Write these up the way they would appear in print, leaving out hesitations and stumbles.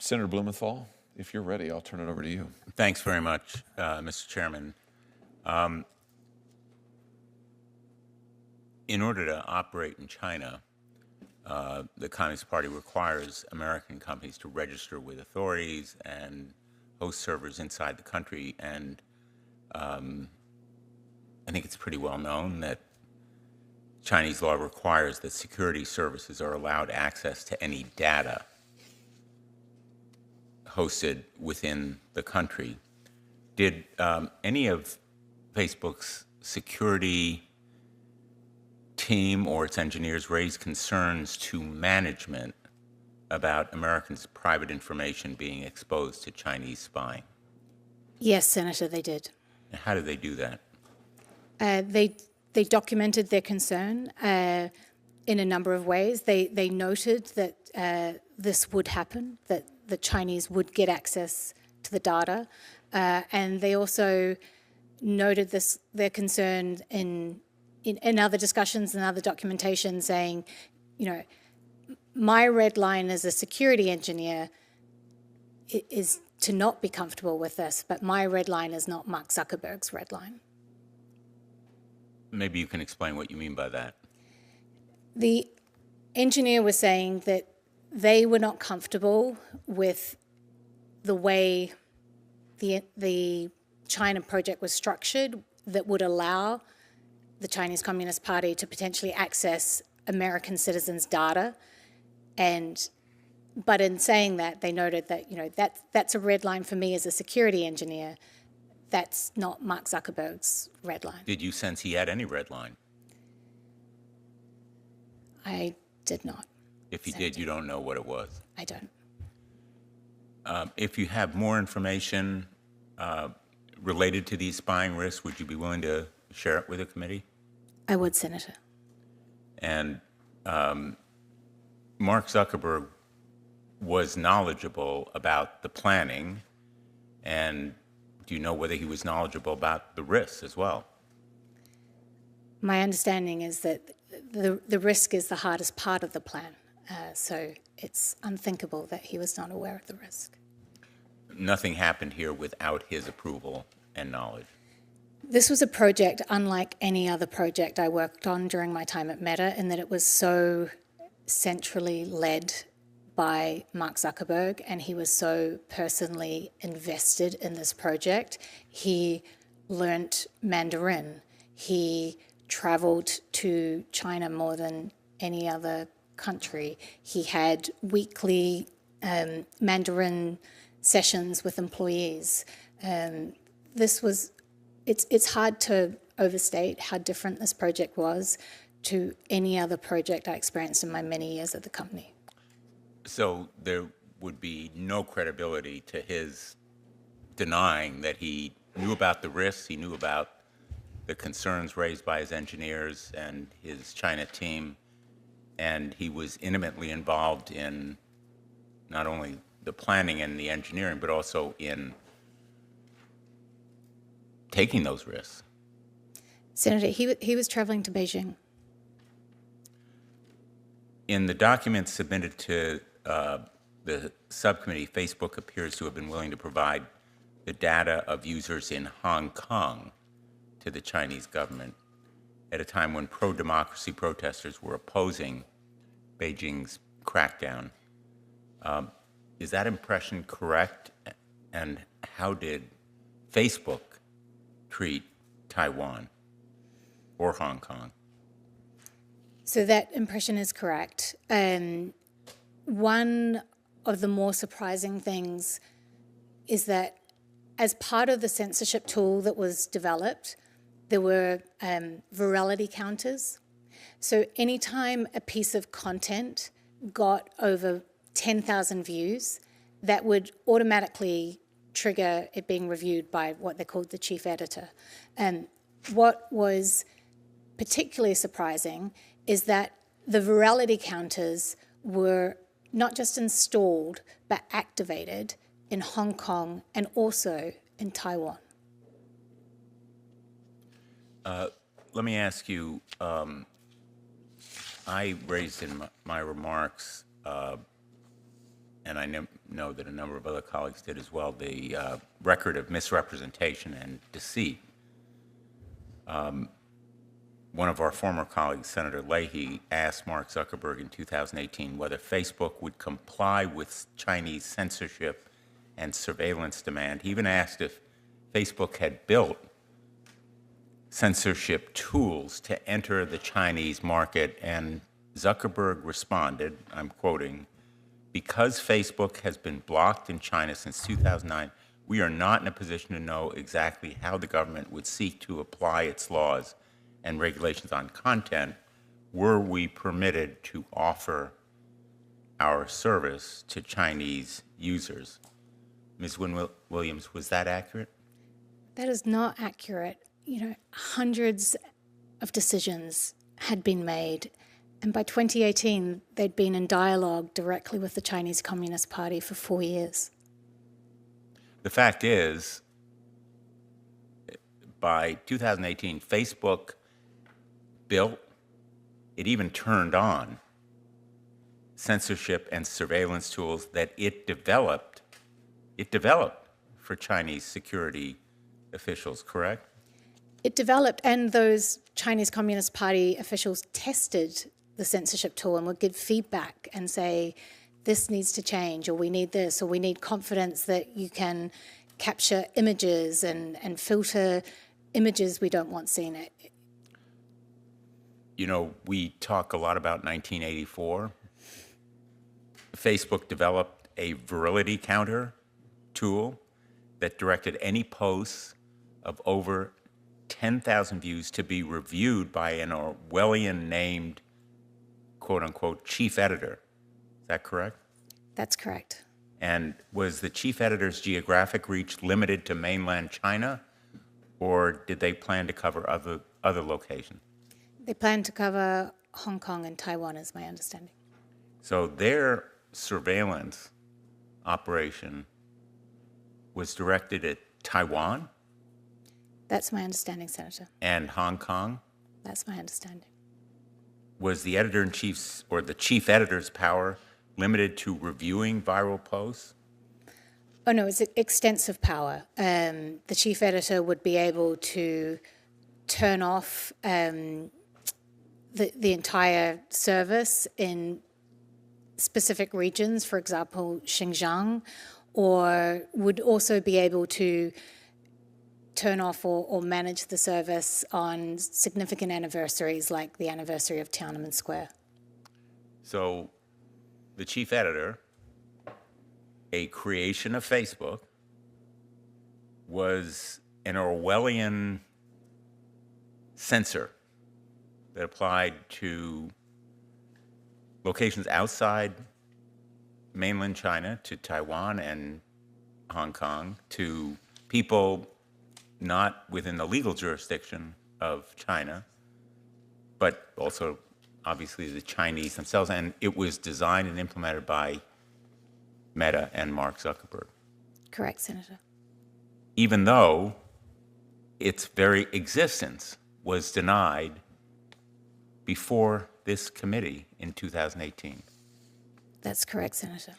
Senator Blumenthal, if you're ready, I'll turn it over to you. Thanks very much, Mr. Chairman. In order to operate in China, the Communist Party requires American companies to register with authorities and host servers inside the country. And I think it's pretty well known that Chinese law requires that security services are allowed access to any data hosted within the country. Did any of Facebook's security team or its engineers raise concerns to management about Americans' private information being exposed to Chinese spying? Yes, Senator, they did. And how did they do that? They documented their concern in a number of ways. They noted that this would happen, that the Chinese would get access to the data, and they also noted their concern in other discussions and other documentation, saying, you know, my red line as a security engineer is to not be comfortable with this, but my red line is not Mark Zuckerberg's red line. Maybe you can explain what you mean by that. The engineer was saying that they were not comfortable with the way the China project was structured that would allow the Chinese Communist Party to potentially access American citizens' data. But in saying that, they noted that, you know, that's a red line for me as a security engineer. That's not Mark Zuckerberg's red line. Did you sense he had any red line? I did not. If he did, you don't know what it was? I don't. If you have more information related to these spying risks, would you be willing to share it with the committee? I would, Senator. And Mark Zuckerberg was knowledgeable about the planning, and do you know whether he was knowledgeable about the risks as well? My understanding is that the risk is the hardest part of the plan, so it's unthinkable that he was not aware of the risk. Nothing happened here without his approval and knowledge. This was a project unlike any other project I worked on during my time at Meta, in that it was so centrally led by Mark Zuckerberg, and he was so personally invested in this project. He learnt Mandarin. He traveled to China more than any other country. He had weekly Mandarin sessions with employees. It's hard to overstate how different this project was to any other project I experienced in my many years at the company. So there would be no credibility to his denying that he knew about the risks, he knew about the concerns raised by his engineers and his China team, and he was intimately involved in not only the planning and the engineering, but also in taking those risks. Senator, he was traveling to Beijing. In the documents submitted to the subcommittee, Facebook appears to have been willing to provide the data of users in Hong Kong to the Chinese government at a time when pro-democracy protesters were opposing Beijing's crackdown. Is that impression correct? And how did Facebook treat Taiwan or Hong Kong? So that impression is correct. One of the more surprising things is that as part of the censorship tool that was developed, there were virality counters. So anytime a piece of content got over 10,000 views, that would automatically trigger it being reviewed by what they called the chief editor. And what was particularly surprising is that the virality counters were not just installed, but activated in Hong Kong and also in Taiwan. Let me ask you, I raised in my remarks, and and I know that a number of other colleagues did as well, the record of misrepresentation and deceit. One of our former colleagues, Senator Leahy, asked Mark Zuckerberg in 2018 whether Facebook would comply with Chinese censorship and surveillance demand. He even asked if Facebook had built censorship tools to enter the Chinese market, and Zuckerberg responded, I'm quoting, "Because Facebook has been blocked in China since 2009, we are not in a position to know exactly how the government would seek to apply its laws and regulations on content were we permitted to offer our service to Chinese users." Ms. Williams, was that accurate? That is not accurate. You know, hundreds of decisions had been made, and by 2018, they'd been in dialogue directly with the Chinese Communist Party for 4 years. The fact is, by 2018, Facebook built, it even turned on censorship and surveillance tools that it developed for Chinese security officials, correct? It developed, and those Chinese Communist Party officials tested the censorship tool and would give feedback and say, this needs to change, or we need this, or we need confidence that you can capture images and filter images we don't want seen. You know, we talk a lot about 1984. Facebook developed a virility counter tool that directed any posts of over 10,000 views to be reviewed by an Orwellian-named, quote-unquote, chief editor. Is that correct? That's correct. And was the chief editor's geographic reach limited to mainland China, or did they plan to cover other locations? They plan to cover Hong Kong and Taiwan, is my understanding. So their surveillance operation was directed at Taiwan That's my understanding, Senator. and Hong Kong. That's my understanding. Was the editor-in-chief's or the chief editor's power limited to reviewing viral posts? Oh, no, it's extensive power. The chief editor would be able to turn off the entire service in specific regions, for example, Xinjiang, or would also be able to turn off or manage the service on significant anniversaries like the anniversary of Tiananmen Square. So the chief editor, a creation of Facebook, was an Orwellian censor that applied to locations outside mainland China, to Taiwan and Hong Kong, to people not within the legal jurisdiction of China, but also obviously the Chinese themselves. And it was designed and implemented by Meta and Mark Zuckerberg. Correct, Senator. Even though its very existence was denied before this committee in 2018. That's correct, Senator.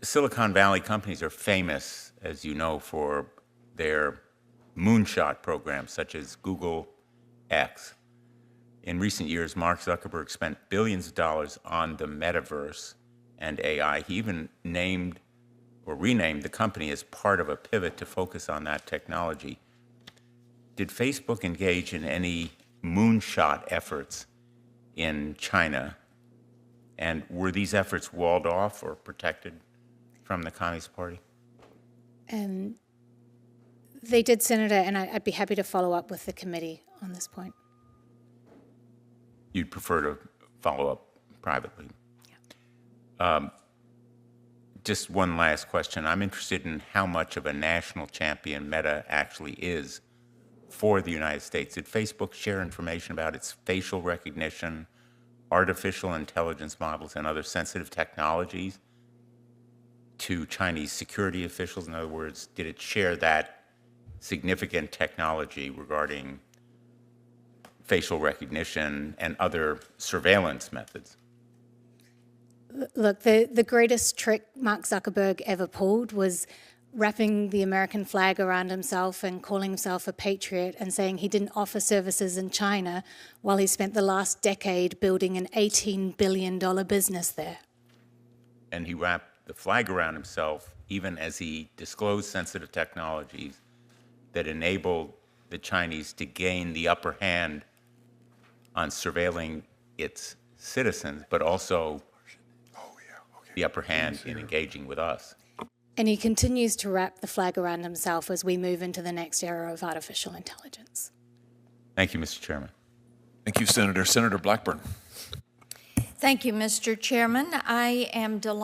Silicon Valley companies are famous, as you know, for their moonshot programs, such as Google X. In recent years, Mark Zuckerberg spent billions of dollars on the metaverse and AI. He even named or renamed the company as part of a pivot to focus on that technology. Did Facebook engage in any moonshot efforts in China? And were these efforts walled off or protected from the Communist Party? They did, Senator, and I'd be happy to follow up with the committee on this point. You'd prefer to follow up privately? Yeah. Just one last question. I'm interested in how much of a national champion Meta actually is for the United States. Did Facebook share information about its facial recognition, artificial intelligence models, and other sensitive technologies to Chinese security officials? In other words, did it share that significant technology regarding facial recognition and other surveillance methods. Look, the greatest trick Mark Zuckerberg ever pulled was wrapping the American flag around himself and calling himself a patriot and saying he didn't offer services in China while he spent the last decade building an $18 billion business there. And he wrapped the flag around himself even as he disclosed sensitive technologies that enabled the Chinese to gain the upper hand on surveilling its citizens, but also the upper hand in engaging with us. And he continues to wrap the flag around himself as we move into the next era of artificial intelligence. Thank you, Mr. Chairman. Thank you, Senator. Senator Blackburn. Thank you, Mr. Chairman. I am delighted